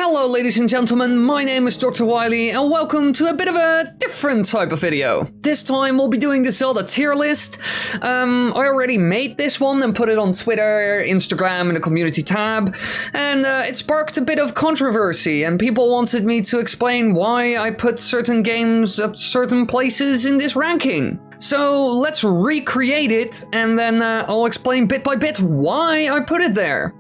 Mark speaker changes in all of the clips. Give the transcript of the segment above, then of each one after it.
Speaker 1: Hello ladies and gentlemen, my name is Dr.Wily and welcome to a bit of a different type of video. This time we'll be doing the Zelda tier list. I already made this one and put it on Twitter, Instagram in the community tab, and it sparked a bit of controversy and people wanted me to explain why I put certain games at certain places in this ranking. So let's recreate it and then I'll explain bit by bit why I put it there.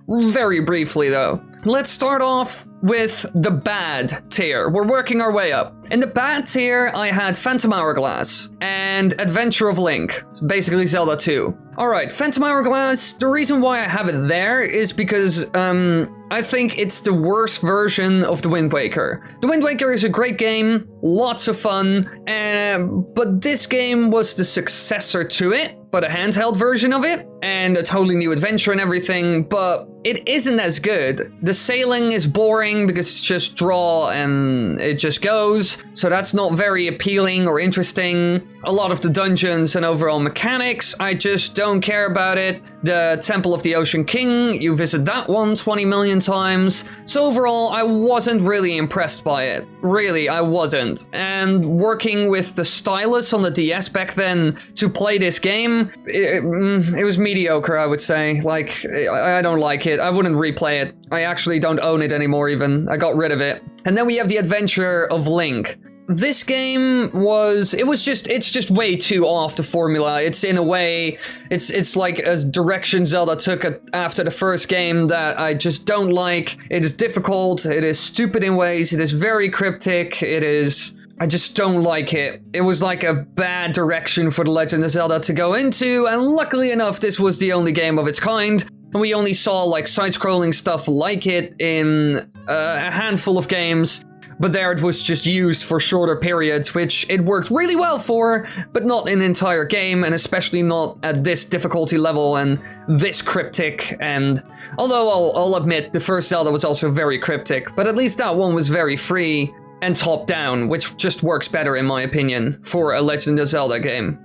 Speaker 1: Very briefly though. Let's start off with the bad tier. We're working our way up. In the bad tier, I had Phantom Hourglass and Adventure of Link, basically Zelda 2. Alright, Phantom Hourglass, the reason why I have it there is because I think it's the worst version of The Wind Waker. The Wind Waker is a great game, lots of fun, but this game was the successor to it, but a handheld version of it, and a totally new adventure and everything, but it isn't as good. The sailing is boring because it's just draw and it just goes, so that's not very appealing or interesting. A lot of the dungeons and overall mechanics, I just don't care about it. The Temple of the Ocean King, you visit that one 20 million times. So overall, I wasn't really impressed by it. Really, I wasn't. And working with the stylus on the DS back then to play this game, it was mediocre, I would say. Like, I don't like it. I wouldn't replay it. I actually don't own it anymore even. I got rid of it. And then we have the Adventure of Link. This game it's just way too off the formula. It's in a way, it's like a direction Zelda took after the first game that I just don't like. It is difficult, it is stupid in ways, it is very cryptic, I just don't like it. It was like a bad direction for The Legend of Zelda to go into, and luckily enough, this was the only game of its kind. And we only saw like side-scrolling stuff like it in a handful of games. But there it was just used for shorter periods, which it worked really well for, but not an entire game, and especially not at this difficulty level and this cryptic. And although I'll admit the first Zelda was also very cryptic, but at least that one was very free and top-down, which just works better in my opinion for a Legend of Zelda game.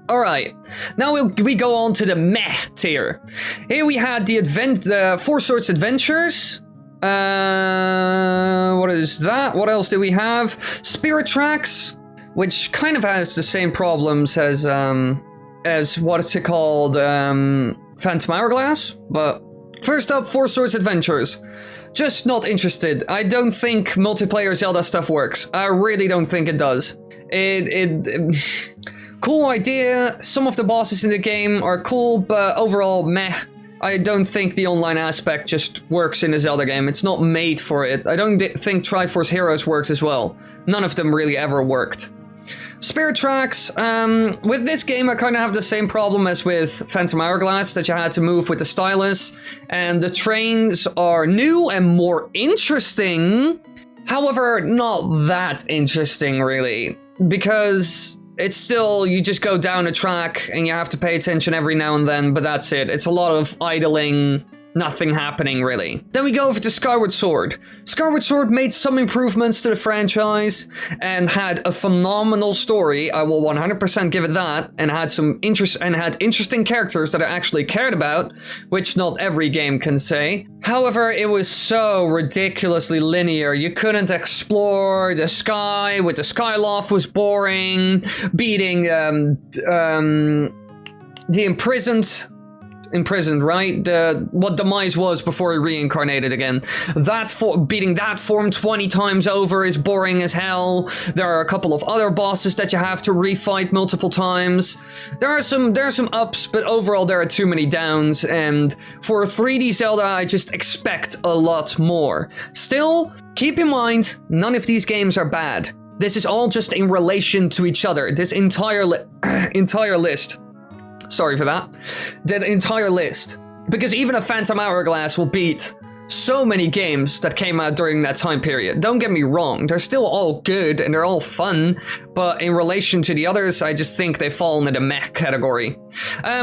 Speaker 1: Alright, now we go on to the meh tier. Here we had the Four Swords Adventures. What is that? What else do we have? Spirit Tracks, which kind of has the same problems as what is it called? Phantom Hourglass. But first up, Four Swords Adventures. Just not interested. I don't think multiplayer Zelda stuff works. I really don't think it does. Cool idea. Some of the bosses in the game are cool, but overall, meh. I don't think the online aspect just works in a Zelda game. It's not made for it. I don't think Triforce Heroes works as well. None of them really ever worked. Spirit Tracks, with this game I kind of have the same problem as with Phantom Hourglass, that you had to move with the stylus, and the trains are new and more interesting. However, not that interesting really, because it's still, you just go down a track and you have to pay attention every now and then, but that's it. It's a lot of idling, nothing happening really. Then we go over to Skyward Sword. Skyward Sword made some improvements to the franchise and had a phenomenal story. I will 100% give it that, and had interesting characters that I actually cared about, which not every game can say. However, it was so ridiculously linear. You couldn't explore the sky with the Skyloft was boring. Beating the imprisoned, right? What Demise was before he reincarnated again. Beating that form 20 times over is boring as hell. There are a couple of other bosses that you have to refight multiple times. There are some ups, but overall there are too many downs, and for a 3D Zelda, I just expect a lot more. Still, keep in mind, none of these games are bad. This is all just in relation to each other. This entire list. Sorry for that. That entire list. Because even a Phantom Hourglass will beat so many games that came out during that time period. Don't get me wrong, they're still all good and they're all fun, but in relation to the others, I just think they fall into the meh category.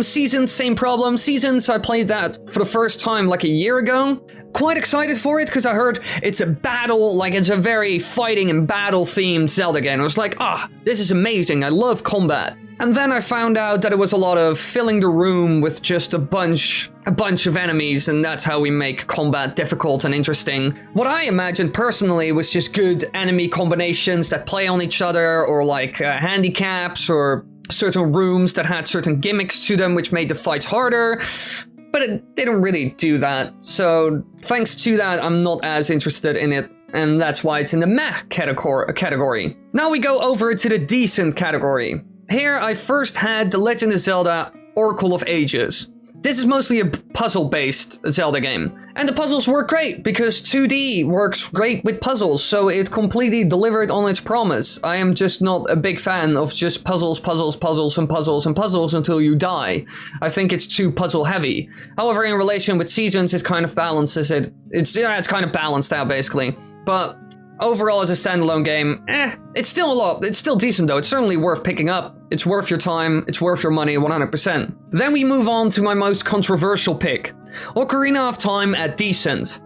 Speaker 1: Seasons, same problem. Seasons, I played that for the first time like a year ago. Quite excited for it because I heard it's a battle, like it's a very fighting and battle themed Zelda game. I was like, this is amazing, I love combat. And then I found out that it was a lot of filling the room with just a bunch of enemies, and that's how we make combat difficult and interesting. What I imagined personally was just good enemy combinations that play on each other, or like handicaps, or certain rooms that had certain gimmicks to them which made the fights harder. But it didn't really do that. So thanks to that, I'm not as interested in it. And that's why it's in the meh category. Now we go over to the decent category. Here I first had The Legend of Zelda Oracle of Ages. This is mostly a puzzle-based Zelda game. And the puzzles work great, because 2D works great with puzzles, so it completely delivered on its promise. I am just not a big fan of just puzzles until you die. I think it's too puzzle heavy. However, in relation with Seasons, it kind of balances it. It's kind of balanced out, basically. But overall, as a standalone game, it's still decent though. It's certainly worth picking up. It's worth your time. It's worth your money, 100%. Then we move on to my most controversial pick. Ocarina of Time at decent.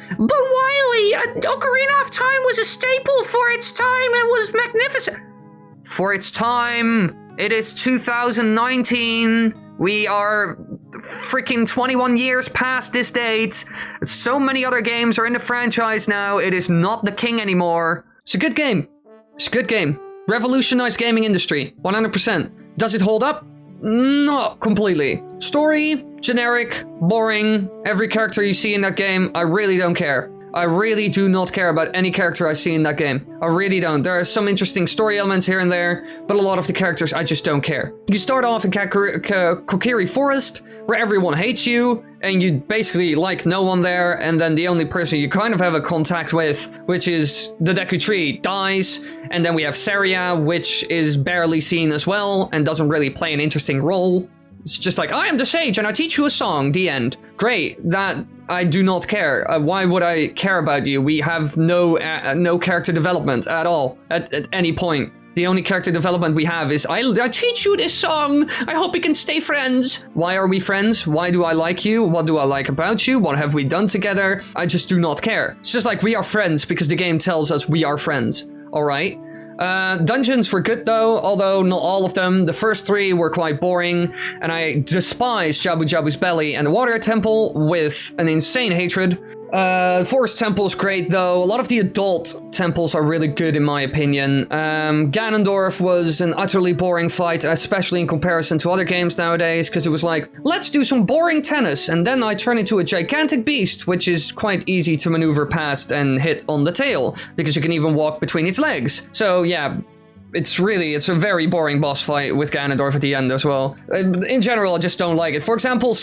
Speaker 1: But Wily, Ocarina of Time was a staple for its time and was magnificent. For its time, it is 2019. We are freaking 21 years past this date. So many other games are in the franchise now. It is not the king anymore. It's a good game. It's a good game. Revolutionized gaming industry, 100%. Does it hold up? Not completely. Story, generic, boring. Every character you see in that game, I really don't care. I really do not care about any character I see in that game. I really don't. There are some interesting story elements here and there, but a lot of the characters I just don't care. You start off in Kokiri Forest, where everyone hates you, and you basically like no one there, and then the only person you kind of have a contact with, which is the Deku Tree, dies, and then we have Saria, which is barely seen as well, and doesn't really play an interesting role. It's just like, I am the sage and I teach you a song, the end. Great, that I do not care. Why would I care about you? We have no character development at all, at any point. The only character development we have is, I teach you this song, I hope we can stay friends. Why are we friends? Why do I like you? What do I like about you? What have we done together? I just do not care. It's just like we are friends because the game tells us we are friends, alright? Dungeons were good though, although not all of them. The first 3 were quite boring, and I despise Jabu Jabu's Belly and the Water Temple with an insane hatred. Forest Temple's great though. A lot of the adult temples are really good in my opinion. Ganondorf was an utterly boring fight, especially in comparison to other games nowadays, because it was like, let's do some boring tennis, and then I turn into a gigantic beast, which is quite easy to maneuver past and hit on the tail, because you can even walk between its legs. So yeah, it's a very boring boss fight with Ganondorf at the end as well. In general, I just don't like it. For example,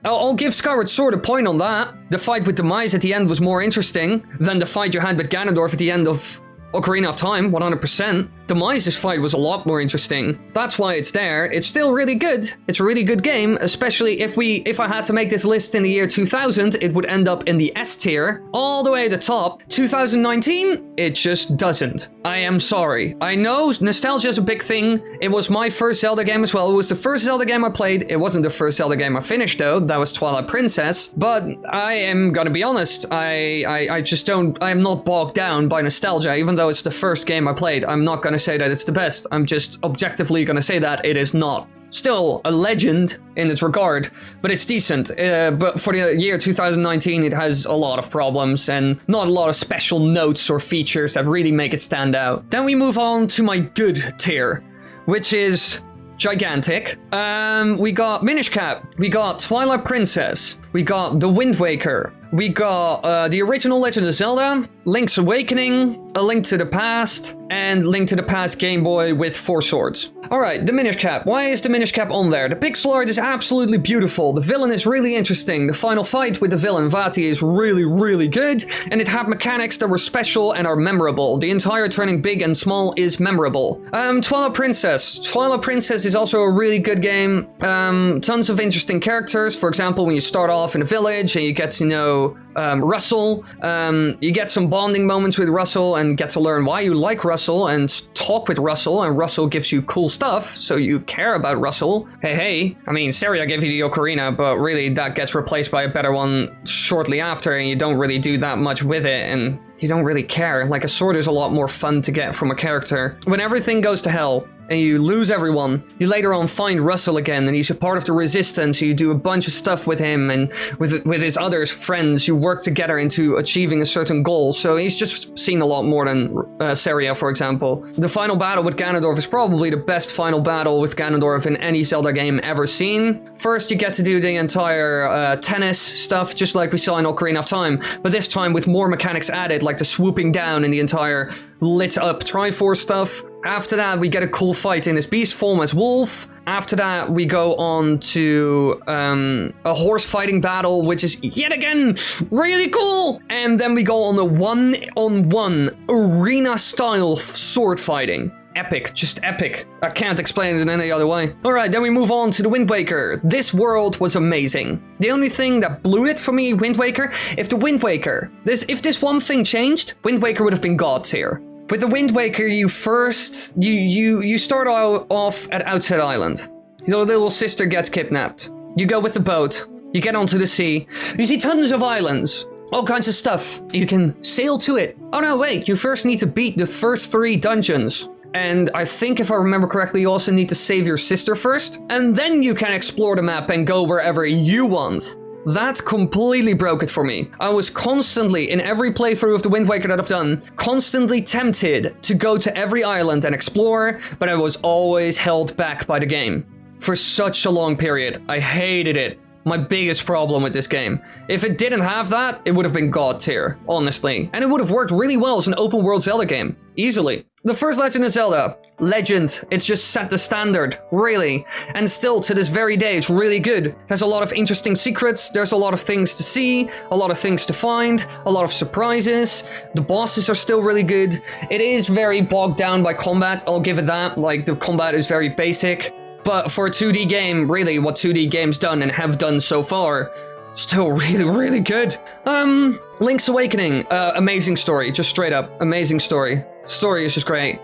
Speaker 1: I'll give Skyward Sword a point on that. The fight with Demise at the end was more interesting than the fight you had with Ganondorf at the end of Ocarina of Time, 100%. Demise's fight was a lot more interesting. That's why it's there. It's still really good. It's a really good game, especially if I had to make this list in the year 2000, it would end up in the S tier, all the way at the top. 2019, it just doesn't. I am sorry. I know nostalgia is a big thing. It was my first Zelda game as well. It was the first Zelda game I played. It wasn't the first Zelda game I finished though. That was Twilight Princess. But I am gonna be honest. I just don't, I am not bogged down by nostalgia, even though it's the first game I played. I'm not gonna say that it's the best. I'm just objectively gonna say that it is not. Still a legend in its regard, but it's decent. But for the year 2019, it has a lot of problems and not a lot of special notes or features that really make it stand out. Then we move on to my good tier, which is gigantic. We got Minish Cap, we got Twilight Princess, we got The Wind Waker, we got the original Legend of Zelda, Link's Awakening, A Link to the Past, and Link to the Past Game Boy with 4 swords. Alright, the Minish Cap. Why is the Minish Cap on there? The pixel art is absolutely beautiful. The villain is really interesting. The final fight with the villain Vati is really, really good. And it had mechanics that were special and are memorable. The entire turning big and small is memorable. Twilight Princess. Twilight Princess is also a really good game. Tons of interesting characters. For example, when you start off in a village and you get to know Russell, you get some bonding moments with Russell and get to learn why you like Russell and talk with Russell, and Russell gives you cool stuff, so you care about Russell. Hey, I mean, Saria gave you the ocarina, but really that gets replaced by a better one shortly after, and you don't really do that much with it, and you don't really care. Like, a sword is a lot more fun to get from a character. When everything goes to hell, and you lose everyone. You later on find Russell again, and he's a part of the Resistance. You do a bunch of stuff with him and with his other friends. You work together into achieving a certain goal. So he's just seen a lot more than Saria, for example. The final battle with Ganondorf is probably the best final battle with Ganondorf in any Zelda game ever seen. First, you get to do the entire tennis stuff, just like we saw in Ocarina of Time, but this time with more mechanics added, like the swooping down and the entire lit up triforce stuff. After that, we get a cool fight in his beast form as Wolf. After that, we go on to a horse fighting battle, which is yet again really cool. And then we go on the one-on-one arena style sword fighting. Epic, just epic. I can't explain it in any other way. Alright, then we move on to the Wind Waker. This world was amazing. The only thing that blew it for me, Wind Waker, if this one thing changed, Wind Waker would have been God tier. With the Wind Waker, you start off at Outset Island. Your little sister gets kidnapped. You go with the boat. You get onto the sea. You see tons of islands. All kinds of stuff. You can sail to it. Oh no, wait. You first need to beat the first 3 dungeons. And I think if I remember correctly, you also need to save your sister first. And then you can explore the map and go wherever you want. That completely broke it for me. I was constantly, in every playthrough of the Wind Waker that I've done, constantly tempted to go to every island and explore, but I was always held back by the game. For such a long period. I hated it. My biggest problem with this game. If it didn't have that, it would have been God tier, honestly. And it would have worked really well as an open world Zelda game. Easily. The first Legend of Zelda. Legend. It's just set the standard, really. And still, to this very day, it's really good. There's a lot of interesting secrets. There's a lot of things to see. A lot of things to find. A lot of surprises. The bosses are still really good. It is very bogged down by combat. I'll give it that. Like, the combat is very basic. But for a 2D game, really, what 2D games done and have done so far, still really, really good. Link's Awakening, amazing story, just straight up, amazing story. Story is just great.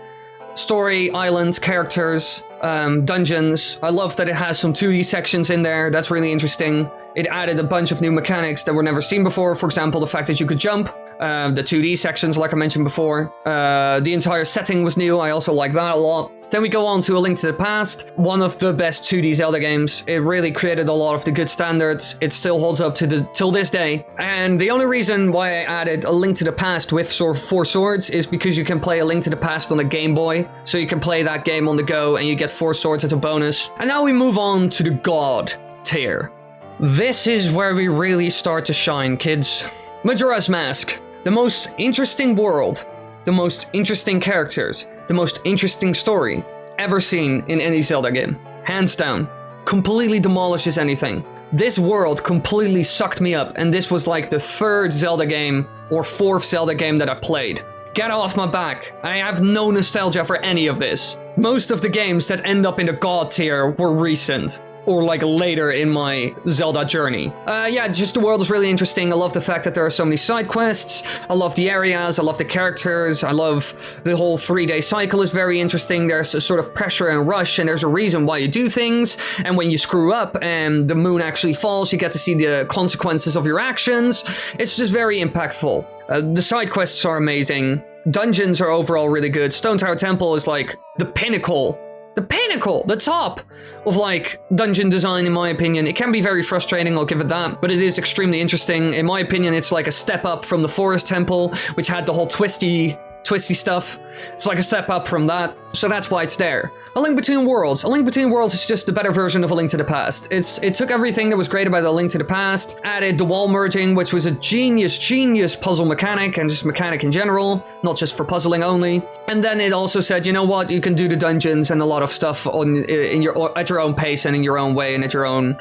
Speaker 1: Story, islands, characters, dungeons. I love that it has some 2D sections in there, that's really interesting. It added a bunch of new mechanics that were never seen before, for example, the fact that you could jump. The 2D sections, like I mentioned before. The entire setting was new, I also like that a lot. Then we go on to A Link to the Past, one of the best 2D Zelda games. It really created a lot of the good standards. It still holds up till this day. And the only reason why I added A Link to the Past with 4 swords is because you can play A Link to the Past on a Game Boy. So you can play that game on the go and you get 4 swords as a bonus. And now we move on to the God tier. This is where we really start to shine, kids. Majora's Mask. The most interesting world, the most interesting characters, the most interesting story ever seen in any Zelda game. Hands down. Completely demolishes anything. This world completely sucked me up, and this was like the 3rd Zelda game or 4th Zelda game that I played. Get off my back. I have no nostalgia for any of this. Most of the games that end up in the God tier were recent. Or like later in my Zelda journey. Yeah, just the world is really interesting. I love the fact that there are so many side quests. I love the areas, I love the characters, I love the whole 3-day cycle is very interesting. There's a sort of pressure and rush, and there's a reason why you do things. And when you screw up and the moon actually falls, you get to see the consequences of your actions. It's just very impactful. The side quests are amazing. Dungeons are overall really good. Stone Tower Temple is like the pinnacle, the top of like dungeon design, in my opinion. It can be very frustrating, I'll give it that, but it is extremely interesting. In my opinion, it's like a step up from the Forest Temple, which had the whole twisty stuff. It's like a step up from that, so that's why it's there. A Link Between Worlds. A Link Between Worlds is just the better version of A Link to the Past. It took everything that was great about A Link to the Past, added the wall merging, which was a genius puzzle mechanic, and just mechanic in general, not just for puzzling only. And then it also said, you know what, you can do the dungeons and a lot of stuff at your own pace and in your own way and at your own,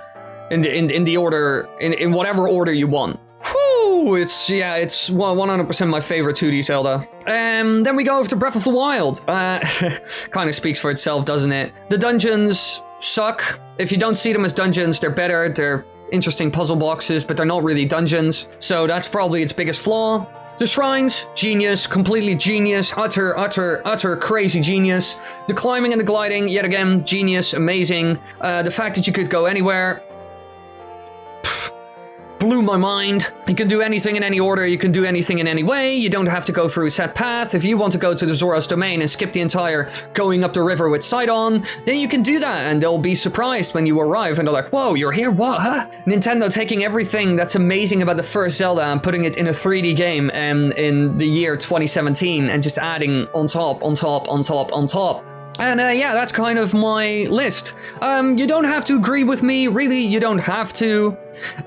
Speaker 1: in the order, in whatever order you want. Whew, it's 100% my favorite 2D Zelda. Then we go over to Breath of the Wild. Kind of speaks for itself, doesn't it? The dungeons suck. If you don't see them as dungeons, they're better. They're interesting puzzle boxes, but they're not really dungeons. So that's probably its biggest flaw. The shrines, genius, completely genius, utter crazy genius. The climbing and the gliding, yet again, genius, amazing. The fact that you could go anywhere. blew my mind. You can do anything in any order, you can do anything in any way, you don't have to go through a set path. If you want to go to the Zora's Domain and skip the entire going up the river with Sidon, then you can do that, and they'll be surprised when you arrive, and they're like, whoa, you're here, what, huh? Nintendo taking everything that's amazing about the first Zelda and putting it in a 3D game in the year 2017, and just adding on top, on top, on top, on top. And yeah, that's kind of my list. You don't have to agree with me, really, you don't have to.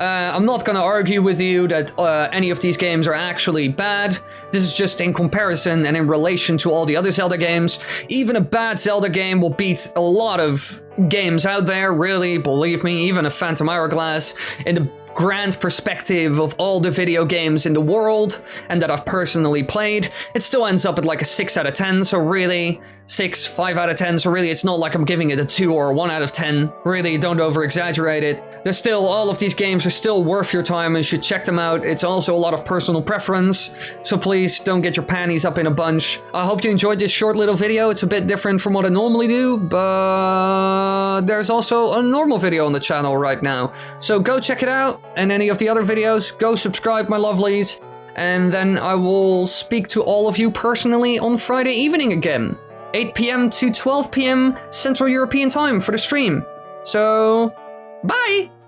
Speaker 1: I'm not gonna argue with you that any of these games are actually bad. This is just in comparison and in relation to all the other Zelda games. Even a bad Zelda game will beat a lot of games out there, really, believe me, even a Phantom Hourglass. In the grand perspective of all the video games in the world and that I've personally played, it still ends up at like a 6 out of 10, so really 5 out of 10, so really it's not like I'm giving it a 2 or a 1 out of 10. Really, don't over exaggerate it. There's still, all of these games are still worth your time and you should check them out. It's also a lot of personal preference, so please don't get your panties up in a bunch. I hope you enjoyed this short little video. It's a bit different from what I normally do, but there's also a normal video on the channel right now, so go check it out. And any of the other videos, go subscribe, my lovelies. And then I will speak to all of you personally on Friday evening again. 8 p.m. to 12 p.m. Central European time for the stream. So, bye!